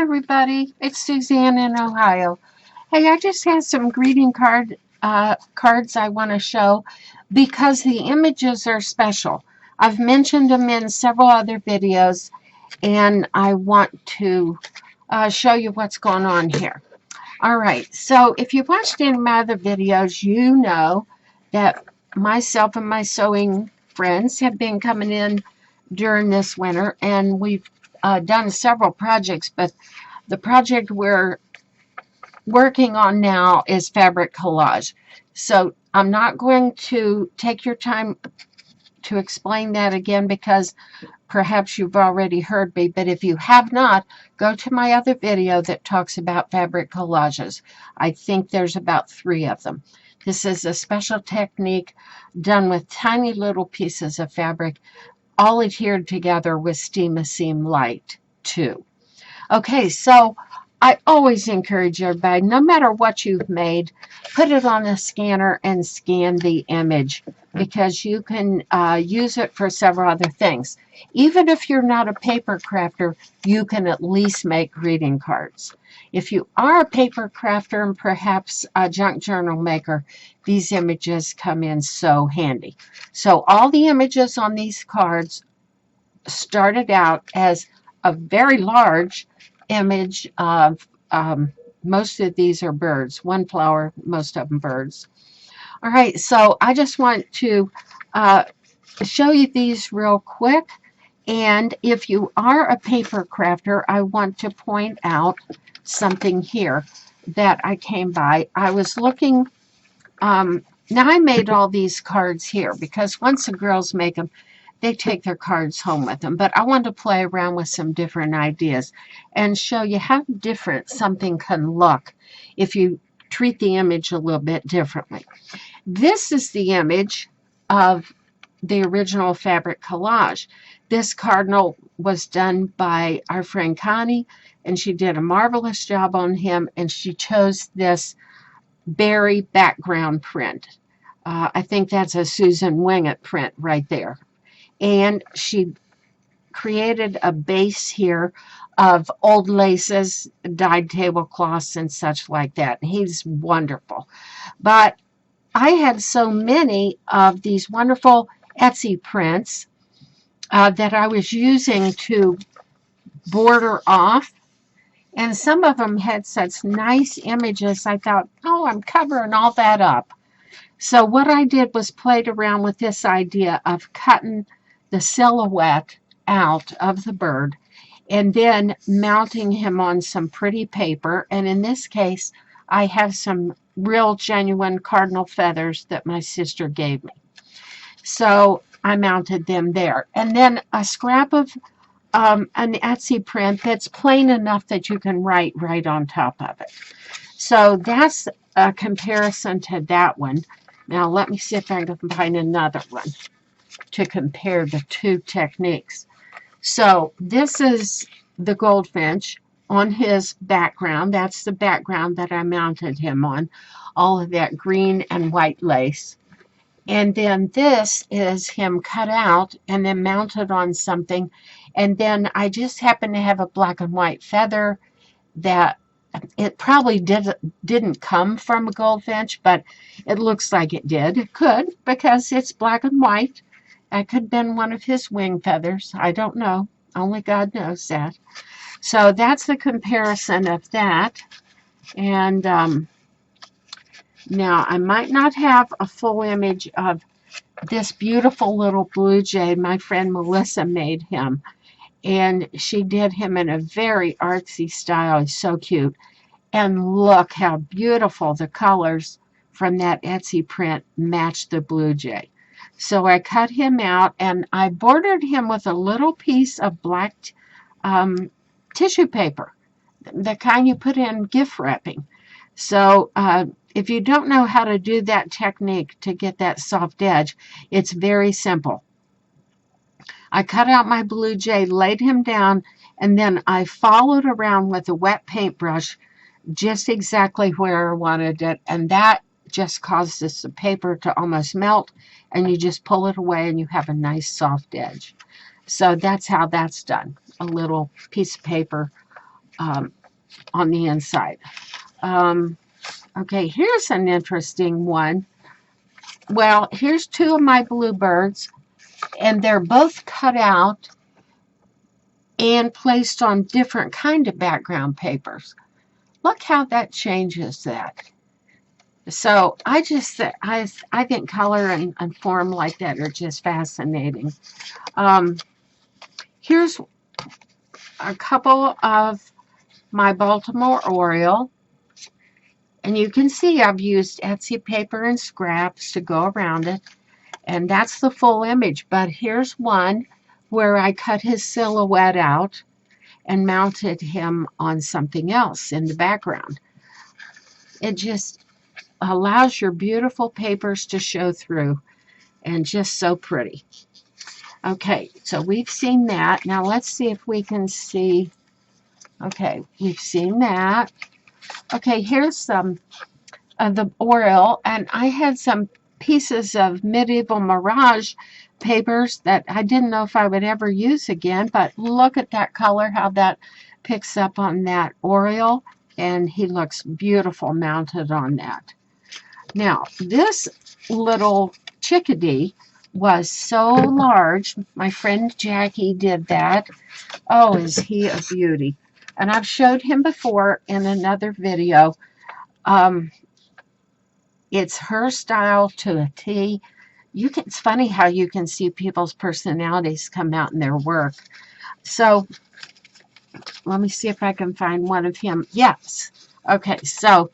everybody. It's Suzanne in Ohio. Hey, I just have some cards I want to show because the images are special. I've mentioned them in several other videos, and I want to show you what's going on here. All right, so if you've watched any of my other videos, you know that myself and my sewing friends have been coming in during this winter, and we've done several projects, but the project we're working on now is fabric collage. So I'm not going to take your time to explain that again because perhaps you've already heard me, but if you have not, go to my other video that talks about fabric collages. I think there's about 3 of them. This is a special technique done with tiny little pieces of fabric, all adhered together with Steam-A-Seam Light too. Okay, so I always encourage everybody, no matter what you've made, put it on a scanner and scan the image because you can use it for several other things. Even if you're not a paper crafter, you can at least make greeting cards. If you are a paper crafter and perhaps a junk journal maker, these images come in so handy. So all the images on these cards started out as a very large image of most of these are birds, one flower, most of them birds. All right, so I just want to show you these real quick. And if you are a paper crafter, I want to point out something here that I came by. I was looking, now I made all these cards here because once the girls make them, they take their cards home with them. But I want to play around with some different ideas and show you how different something can look if you treat the image a little bit differently. This is the image of the original fabric collage. This cardinal was done by our friend Connie, and she did a marvelous job on him, and she chose this berry background print. I think that's a Susan Wingett print right there. And she created a base here of old laces, dyed tablecloths, and such like that. He's wonderful. But I had so many of these wonderful Etsy prints that I was using to border off. And some of them had such nice images, I thought, oh, I'm covering all that up. So what I did was played around with this idea of cutting the silhouette out of the bird and then mounting him on some pretty paper. And in this case, I have some real genuine cardinal feathers that my sister gave me. So I mounted them there. And then a scrap of an Etsy print that's plain enough that you can write right on top of it. So that's a comparison to that one. Now let me see if I can find another one to compare the 2 techniques. So this is the goldfinch on his background. That's the background that I mounted him on. All of that green and white lace. And then this is him cut out and then mounted on something. And then I just happen to have a black and white feather that it probably didn't come from a goldfinch, but it looks like it did. It could because it's black and white. It could have been one of his wing feathers. I don't know. Only God knows that. So that's the comparison of that. And now I might not have a full image of this beautiful little blue jay. My friend Melissa made him. And she did him in a very artsy style. He's so cute. And look how beautiful the colors from that Etsy print match the blue jay. So I cut him out and I bordered him with a little piece of black tissue paper, the kind you put in gift wrapping. So if you don't know how to do that technique to get that soft edge, it's very simple. I cut out my blue jay, laid him down, and then I followed around with a wet paintbrush just exactly where I wanted it, and that just causes the paper to almost melt, and you just pull it away and you have a nice soft edge. So that's how that's done. A little piece of paper on the inside. Okay, here's an interesting one. Well, here's two of my bluebirds, and they're both cut out and placed on different kind of background papers. Look how that changes that. So I think color and form like that are just fascinating. Here's a couple of my Baltimore Oriole. And you can see I've used Etsy paper and scraps to go around it. And that's the full image. But here's one where I cut his silhouette out and mounted him on something else in the background. It just allows your beautiful papers to show through, and just so pretty. Okay, so we've seen that. Now let's see if we can see. Okay, we've seen that. Okay, here's some of the Oriole, and I had some pieces of Medieval Mirage papers that I didn't know if I would ever use again, but look at that color, how that picks up on that Oriole, and he looks beautiful mounted on that. Now, this little chickadee was so large. My friend Jackie did that. Oh, is he a beauty? And I've showed him before in another video. It's her style to a T. It's funny how you can see people's personalities come out in their work. So let me see if I can find one of him. Yes. Okay, so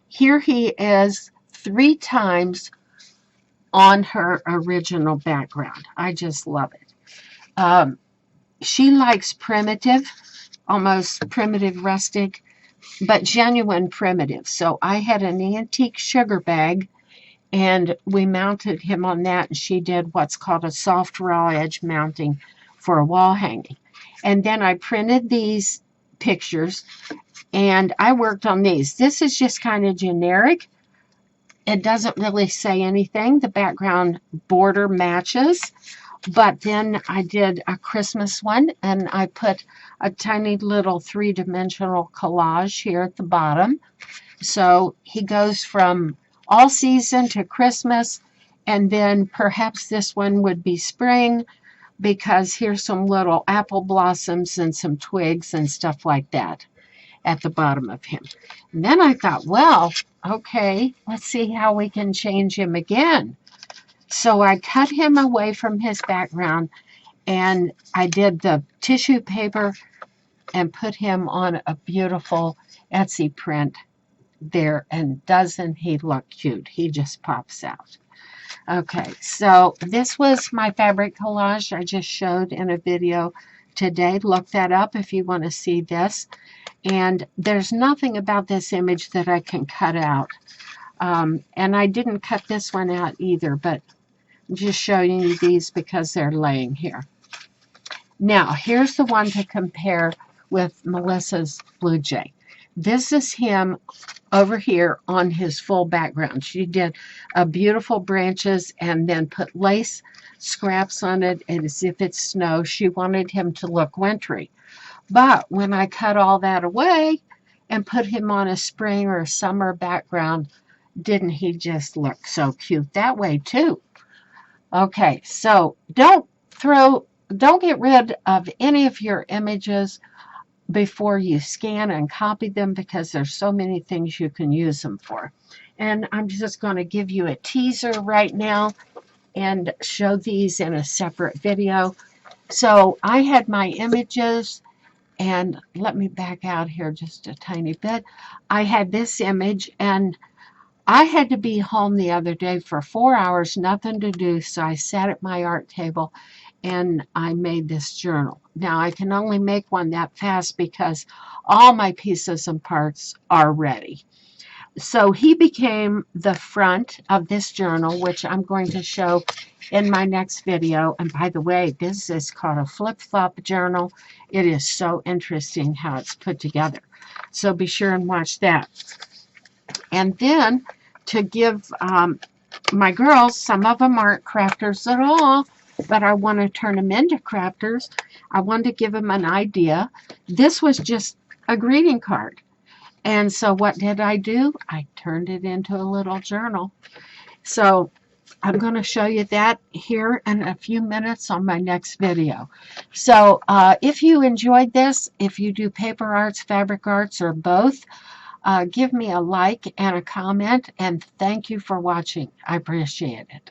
here he is 3 times on her original background. I just love it. She likes primitive, almost primitive rustic, but genuine primitive. So I had an antique sugar bag, and we mounted him on that, and she did what's called a soft raw edge mounting for a wall hanging. And then I printed these pictures, and I worked on these. This is just kind of generic. It doesn't really say anything. The background border matches. But then I did a Christmas one, and I put a tiny little 3-dimensional collage here at the bottom. So he goes from all season to Christmas, and then perhaps this one would be spring, because here's some little apple blossoms and some twigs and stuff like that at the bottom of him. And then I thought, well, okay, let's see how we can change him again. So I cut him away from his background, and I did the tissue paper and put him on a beautiful Etsy print there. And doesn't he look cute? He just pops out. Okay, so this was my fabric collage I just showed in a video today. Look that up if you want to see this. And there's nothing about this image that I can cut out. And I didn't cut this one out either, but I'm just showing you these because they're laying here. Now, here's the one to compare with Melissa's Blue Jay. This is him over here on his full background. She did beautiful branches and then put lace scraps on it as if it's snow. She wanted him to look wintry. But when I cut all that away and put him on a spring or a summer background, didn't he just look so cute that way too? Okay, so don't get rid of any of your images before you scan and copy them, because there's so many things you can use them for. And I'm just going to give you a teaser right now and show these in a separate video. So I had my images, and let me back out here just a tiny bit. I had this image, and I had to be home the other day for 4 hours, nothing to do, so I sat at my art table and I made this journal. Now, I can only make one that fast because all my pieces and parts are ready. So he became the front of this journal, which I'm going to show in my next video. And by the way, this is called a flip-flop journal. It is so interesting how it's put together. So be sure and watch that. And then to give my girls, some of them aren't crafters at all, but I want to turn them into crafters. I wanted to give them an idea. This was just a greeting card. And so what did I do? I turned it into a little journal. So I'm going to show you that here in a few minutes on my next video. So if you enjoyed this, if you do paper arts, fabric arts, or both, give me a like and a comment, and thank you for watching. I appreciate it.